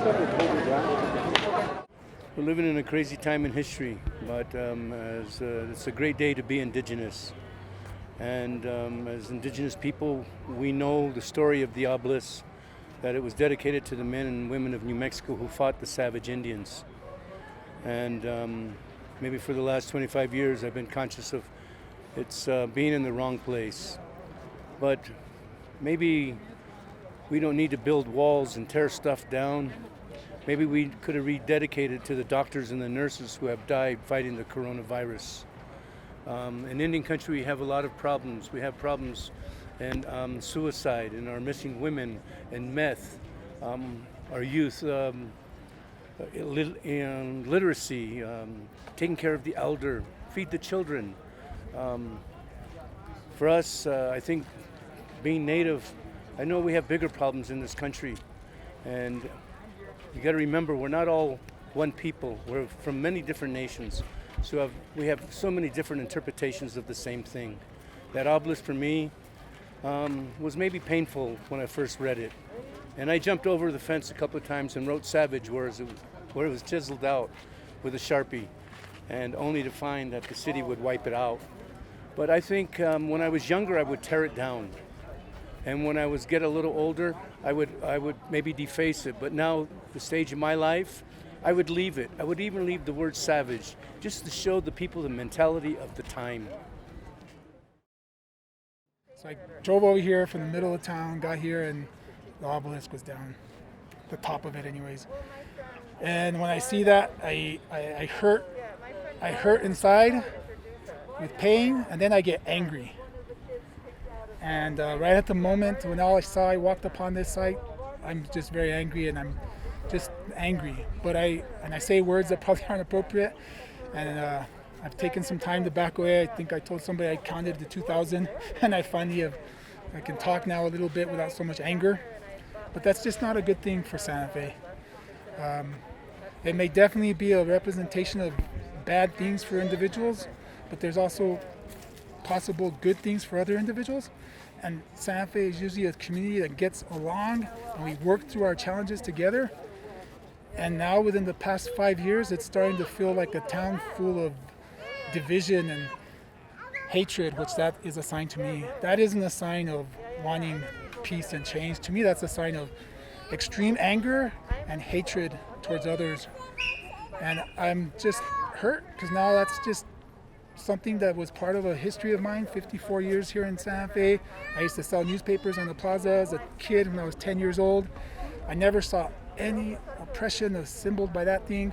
We're living in a crazy time in history, but it's a great day to be Indigenous. And as Indigenous people, we know the story of the obelisk, that it was dedicated to the men and women of New Mexico who fought the savage Indians. And maybe for the last 25 years, I've been conscious of it's being in the wrong place. But maybe we don't need to build walls and tear stuff down. Maybe we could have rededicated to the doctors and the nurses who have died fighting the coronavirus. In Indian country, we have a lot of problems. We have problems in suicide, and our missing women, and meth, our youth, literacy, taking care of the elder, feed the children. For us, I think being Native, I know we have bigger problems in this country, and you got to remember, we're not all one people. We're from many different nations. So we have so many different interpretations of the same thing. That obelisk for me was maybe painful when I first read it. And I jumped over the fence a couple of times and wrote Savage where it was chiseled out with a Sharpie, and only to find that the city would wipe it out. But I think when I was younger, I would tear it down. And when I was get a little older, I would maybe deface it. But now, the stage of my life, I would leave it. I would even leave the word savage, just to show the people the mentality of the time. So I drove over here from the middle of town, got here, and the obelisk was down, the top of it anyways. And when I see that, I hurt inside with pain, and then I get angry. And right at the moment when I walked upon this site, I'm just very angry, and I'm just angry. But I say words that probably aren't appropriate, and I've taken some time to back away. I think I told somebody I counted to 2,000, and I can talk now a little bit without so much anger. But that's just not a good thing for Santa Fe. It may definitely be a representation of bad things for individuals, but there's also possible good things for other individuals. And Santa Fe is usually a community that gets along, and we work through our challenges together. And now within the past 5 years, it's starting to feel like a town full of division and hatred, which that is a sign to me. That isn't a sign of wanting peace and change. To me, that's a sign of extreme anger and hatred towards others. And I'm just hurt, because now that's just something that was part of a history of mine, 54 years here in Santa Fe. I used to sell newspapers on the Plaza as a kid when I was 10 years old. I never saw any oppression symbolized by that thing.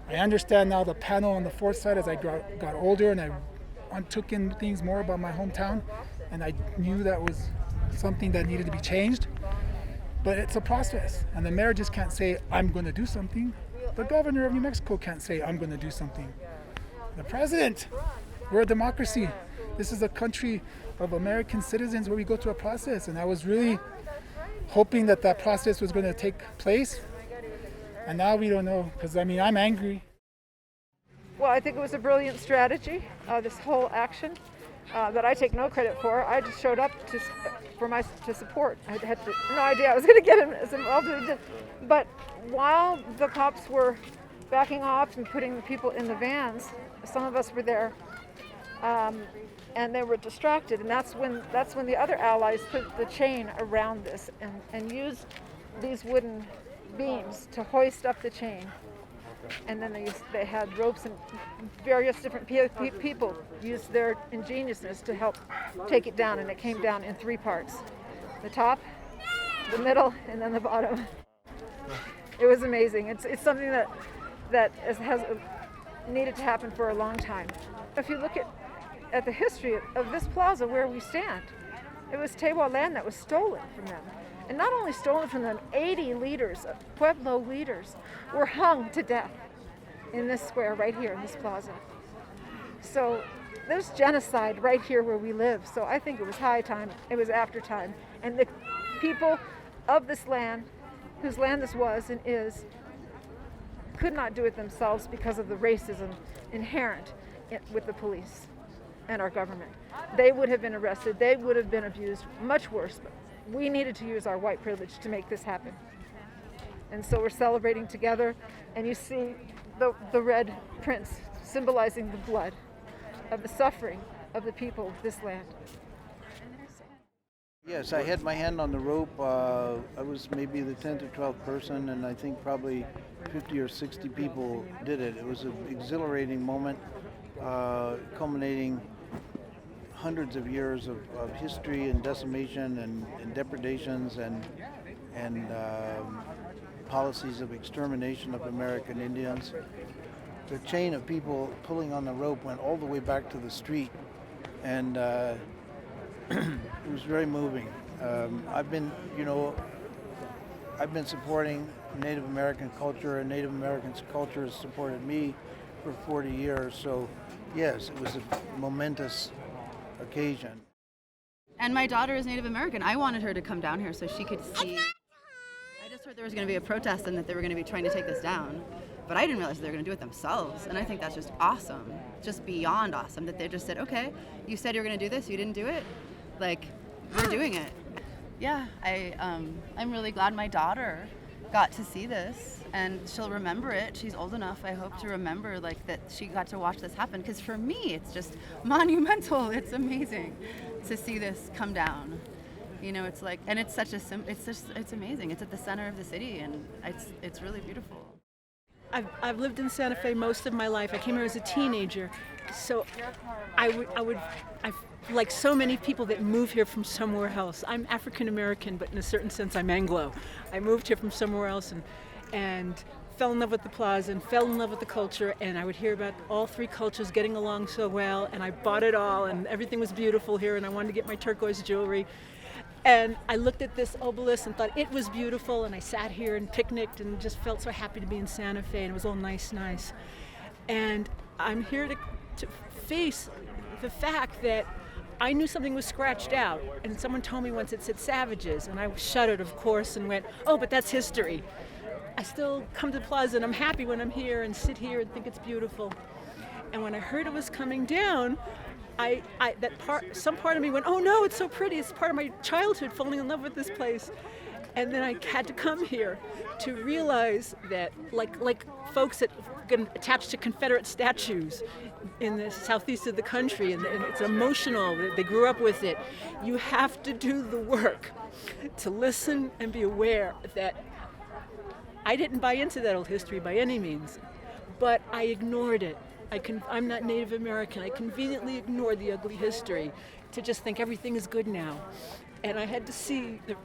I understand now the panel on the fourth side as I got older, and I took in things more about my hometown, and I knew that was something that needed to be changed. But it's a process, and the mayor just can't say, I'm going to do something. The governor of New Mexico can't say, I'm going to do something. The president, we're a democracy. This is a country of American citizens where we go through a process, and I was really hoping that process was going to take place, and now we don't know, because I'm angry. Well, I think it was a brilliant strategy, this whole action that I take no credit for. I just showed up to support. I had no idea I was going to get as involved as I did. But while the cops were backing off and putting the people in the vans, some of us were there, and they were distracted, and that's when the other allies put the chain around this and used these wooden beams to hoist up the chain. And then they had ropes, and various different people used their ingeniousness to help take it down, and it came down in 3 parts: the top, the middle, and then the bottom. It was amazing. It's something that has needed to happen for a long time. If you look at the history of this plaza where we stand, it was Tewa land that was stolen from them. And not only stolen from them, 80 leaders, Pueblo leaders, were hung to death in this square right here in this plaza. So there's genocide right here where we live. So I think it was high time, it was after time. And the people of this land, whose land this was and is, could not do it themselves because of the racism inherent with the police and our government. They would have been arrested, they would have been abused, much worse. But we needed to use our white privilege to make this happen. And so we're celebrating together, and you see the red prints symbolizing the blood of the suffering of the people of this land. Yes, I had my hand on the rope. I was maybe the 10th or 12th person, and I think probably 50 or 60 people did it. It was an exhilarating moment, culminating hundreds of years of history and decimation and depredations and policies of extermination of American Indians. The chain of people pulling on the rope went all the way back to the street, and it was very moving. I've been supporting Native American culture, and Native American culture has supported me for 40 years. So, yes, it was a momentous occasion. And my daughter is Native American. I wanted her to come down here so she could see. I just heard there was going to be a protest and that they were going to be trying to take this down. But I didn't realize they were going to do it themselves. And I think that's just awesome. Just beyond awesome that they just said, okay, you said you were going to do this, you didn't do it. Like, we're doing it. Yeah, I'm really glad my daughter got to see this, and she'll remember it. She's old enough, I hope, to remember like that she got to watch this happen. Because for me, it's just monumental. It's amazing to see this come down. You know, it's like, and it's such a it's amazing. It's at the center of the city, and it's really beautiful. I've lived in Santa Fe most of my life. I came here as a teenager, so I like so many people that move here from somewhere else. I'm African American, but in a certain sense I'm Anglo. I moved here from somewhere else and fell in love with the Plaza and fell in love with the culture, and I would hear about all three cultures getting along so well, and I bought it all, and everything was beautiful here, and I wanted to get my turquoise jewelry. And I looked at this obelisk and thought it was beautiful, and I sat here and picnicked and just felt so happy to be in Santa Fe, and it was all nice. And I'm here to face the fact that I knew something was scratched out, and someone told me once it said savages, and I shuddered, of course, and went, oh, but that's history. I still come to the Plaza, and I'm happy when I'm here and sit here and think it's beautiful. And when I heard it was coming down, some part of me went, oh no, it's so pretty. It's part of my childhood, falling in love with this place. And then I had to come here to realize that, like folks that get attached to Confederate statues in the southeast of the country, and it's emotional, they grew up with it. You have to do the work to listen and be aware that I didn't buy into that old history by any means, but I ignored it. I'm not Native American. I conveniently ignored the ugly history to just think everything is good now. And I had to see the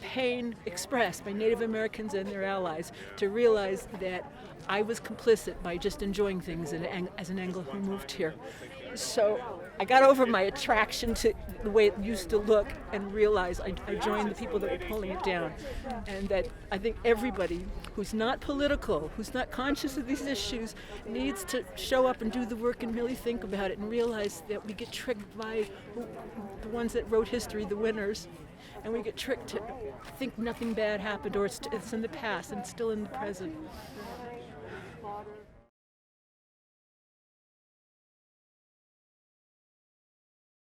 pain expressed by Native Americans and their allies to realize that I was complicit by just enjoying things as an Anglo who moved here. So I got over my attraction to the way it used to look and realized I joined the people that were pulling it down. And that I think everybody who's not political, who's not conscious of these issues, needs to show up and do the work and really think about it and realize that we get tricked by the ones that wrote history, the winners, and we get tricked to think nothing bad happened or it's in the past and still in the present.